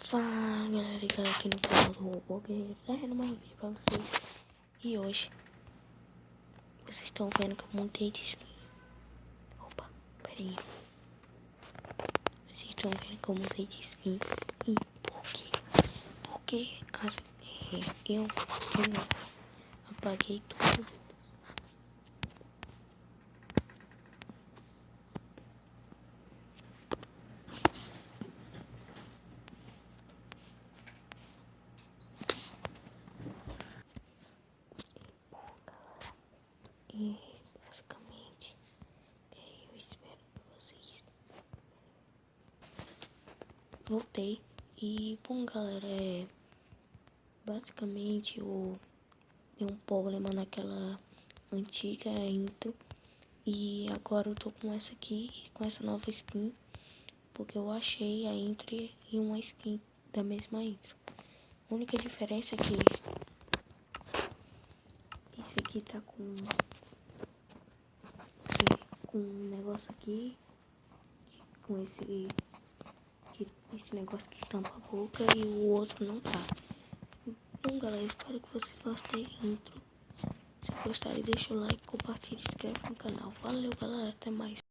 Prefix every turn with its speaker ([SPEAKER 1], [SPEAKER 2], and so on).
[SPEAKER 1] Fala galera, ligado aqui no canal do Robô Guerreiro, trazendo mais um vídeo pra vocês. E hoje, vocês estão vendo que eu montei de skin. Opa, peraí. Vocês estão vendo que eu montei de skin. E por quê? Porque eu apaguei tudo. E basicamente, eu espero que vocês voltei. E bom galera, basicamente eu dei um problema naquela antiga intro. E agora eu tô com essa aqui, com essa nova skin, porque eu achei a intro e uma skin da mesma intro. A única diferença é que esse aqui tá com um negócio aqui, com esse negócio que tampa a boca, e o outro não tá. Então galera, espero que vocês gostem da intro. Se gostarem, deixa o like, compartilha e se inscreve no canal. Valeu galera, até mais.